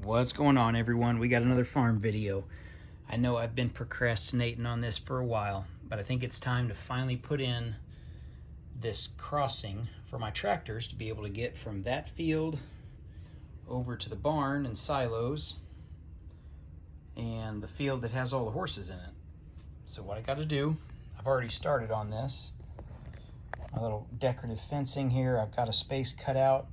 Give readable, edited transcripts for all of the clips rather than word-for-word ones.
What's going on, everyone? We got another farm video. I know I've been procrastinating on this for a while, but I think it's time to finally put in this crossing for my tractors to be able to get from that field over to the barn and silos and the field that has all the horses in it. So what I got to do, I've already started on this. My little decorative fencing here, I've got a space cut out.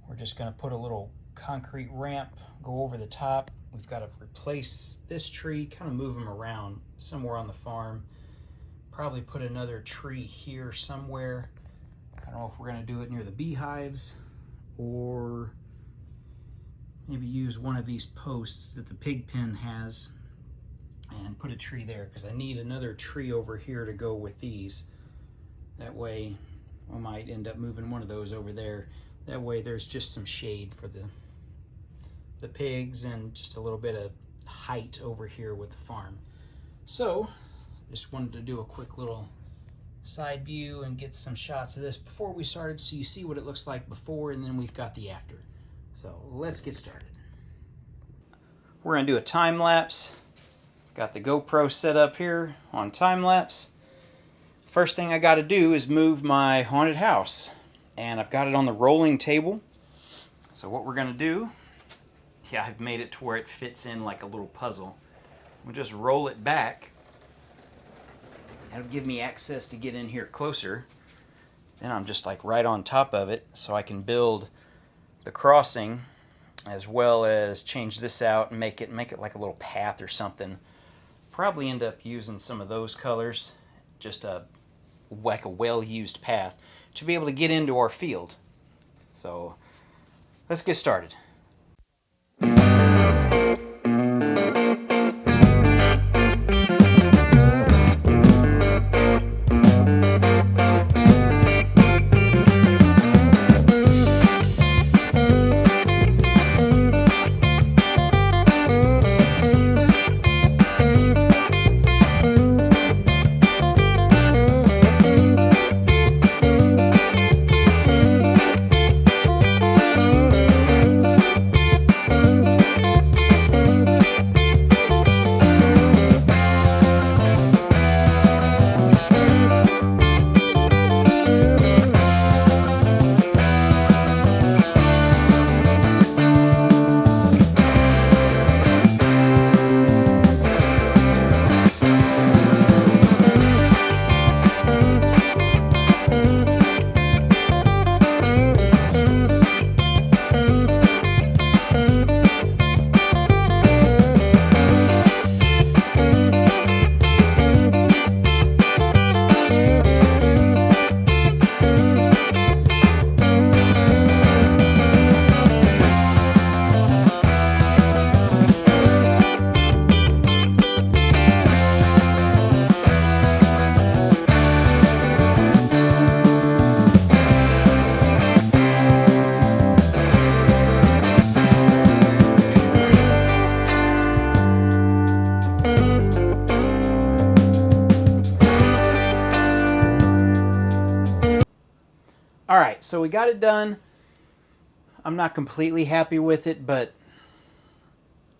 We're just going to put a little concrete ramp, go over the top. We've got to replace this tree, kind of move them around somewhere on the farm. Probably put another tree here somewhere. I don't know if we're going to do it near the beehives or maybe use one of these posts that the pig pen has and put a tree there, because I need another tree over here to go with these. That way I might end up moving one of those over there. That way there's just some shade for the pigs and just a little bit of height over here with the farm. So just wanted to do a quick little side view and get some shots of this before we started, so you see what it looks like before, and then we've got the after. So let's get started. We're gonna do a time lapse. Got the GoPro set up here on time lapse. First thing I got to do is move my haunted house, and I've got it on the rolling table. So what we're gonna do, yeah, I've made it to where it fits in like a little puzzle. We'll just roll it back. That'll give me access to get in here closer. Then I'm just like right on top of it, so I can build the crossing as well as change this out and make it like a little path or something. Probably end up using some of those colors, just like a well-used path to be able to get into our field. So let's get started. Alright, so we got it done. I'm not completely happy with it, but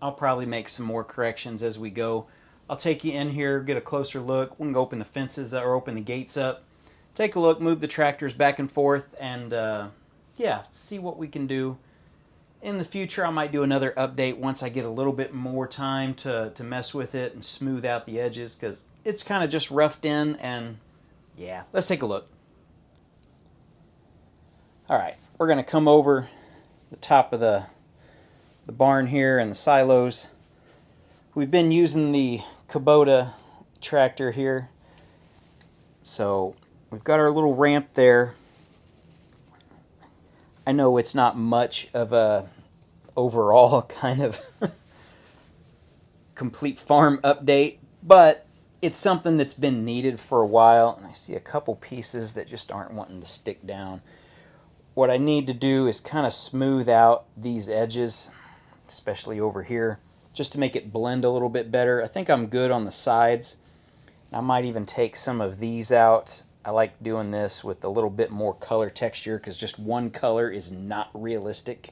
I'll probably make some more corrections as we go. I'll take you in here, get a closer look. We can open the fences or open the gates up. Take a look, move the tractors back and forth, and yeah, see what we can do. In the future, I might do another update once I get a little bit more time to mess with it and smooth out the edges, because it's kind of just roughed in, and yeah, let's take a look. Alright, we're going to come over the top of the barn here and the silos. We've been using the Kubota tractor here. So we've got our little ramp there. I know it's not much of a overall kind of complete farm update, but it's something that's been needed for a while. And I see a couple pieces that just aren't wanting to stick down. What I need to do is kind of smooth out these edges, especially over here, just to make it blend a little bit better. I think I'm good on the sides. I might even take some of these out. I like doing this with a little bit more color texture, because just one color is not realistic.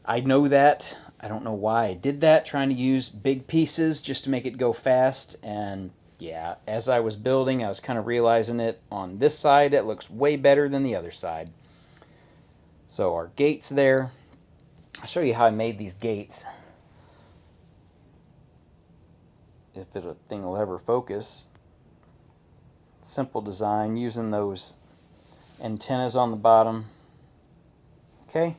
I know that. I don't know why I did that, trying to use big pieces just to make it go fast. And yeah, as I was building, I was kind of realizing it on this side, it looks way better than the other side. So our gates there. I'll show you how I made these gates. If the thing will ever focus. Simple design using those antennas on the bottom. Okay.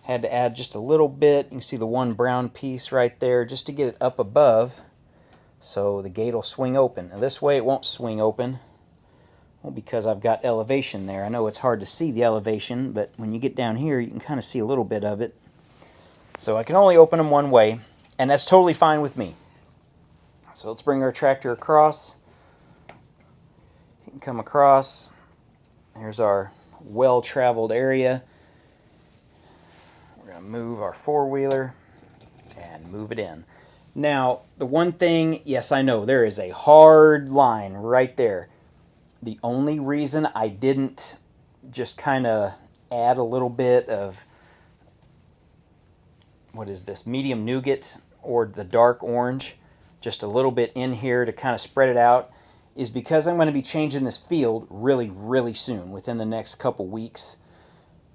Had to add just a little bit. You can see the one brown piece right there just to get it up above so the gate will swing open. Now this way it won't swing open. Well, because I've got elevation there. I know it's hard to see the elevation, but when you get down here you can kind of see a little bit of it. So I can only open them one way, and that's totally fine with me. So let's bring our tractor across. You can come across. Here's our well-traveled area. We're going to move our four-wheeler and move it in. Now, the one thing, yes, I know, there is a hard line right there. The only reason I didn't just kind of add a little bit of, what is this, medium nougat or the dark orange, just a little bit in here to kind of spread it out, is because I'm going to be changing this field really, really soon, within the next couple weeks,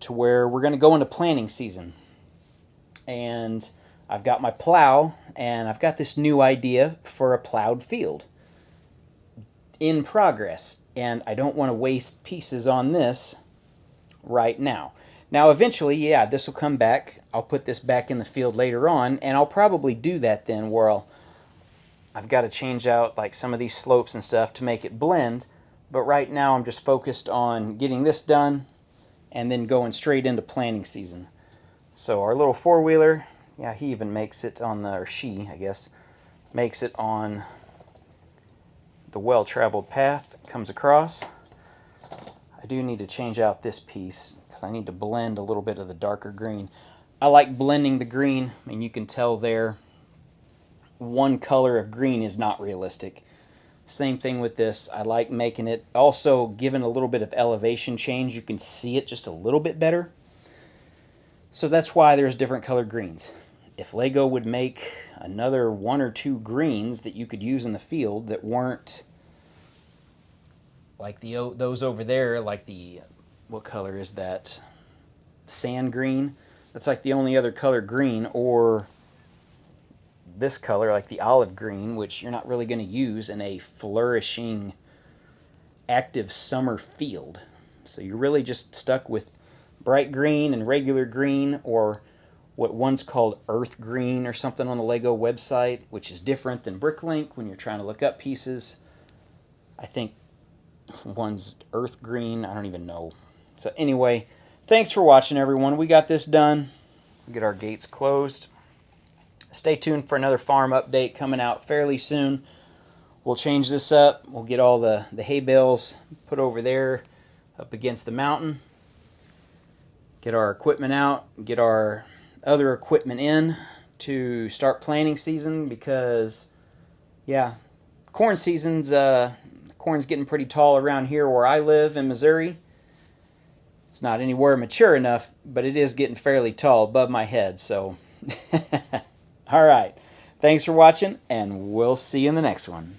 to where we're going to go into planting season. And I've got my plow, and I've got this new idea for a plowed field in progress, and I don't want to waste pieces on this right now. Now eventually, yeah, this will come back. I'll put this back in the field later on, and I'll probably do that then where I've got to change out like some of these slopes and stuff to make it blend, but right now I'm just focused on getting this done and then going straight into planting season. So our little four-wheeler, yeah, he even makes it on the, or she, I guess, makes it on the well-traveled path, comes across. I do need to change out this piece because I need to blend a little bit of the darker green. I like blending the green. I mean, you can tell there one color of green is not realistic. Same thing with this. I like making it, also given a little bit of elevation change, you can see it just a little bit better. So that's why there's different colored greens. If Lego would make another one or two greens that you could use in the field that weren't like those over there, like the, what color is that? Sand green. That's like the only other color green, or this color, like the olive green, which you're not really going to use in a flourishing, active summer field. So you're really just stuck with bright green and regular green, or what one's called earth green or something on the Lego website, which is different than Bricklink when you're trying to look up pieces. I think one's earth green, I don't even know. So anyway, thanks for watching, everyone. We got this done. We'll get our gates closed. Stay tuned for another farm update coming out fairly soon. We'll change this up. We'll get all the hay bales put over there up against the mountain. Get our equipment out. Get our other equipment in to start planting season, because, yeah, corn season's, corn's getting pretty tall around here where I live in Missouri. It's not anywhere mature enough, but it is getting fairly tall above my head, so... All right. Thanks for watching, and we'll see you in the next one.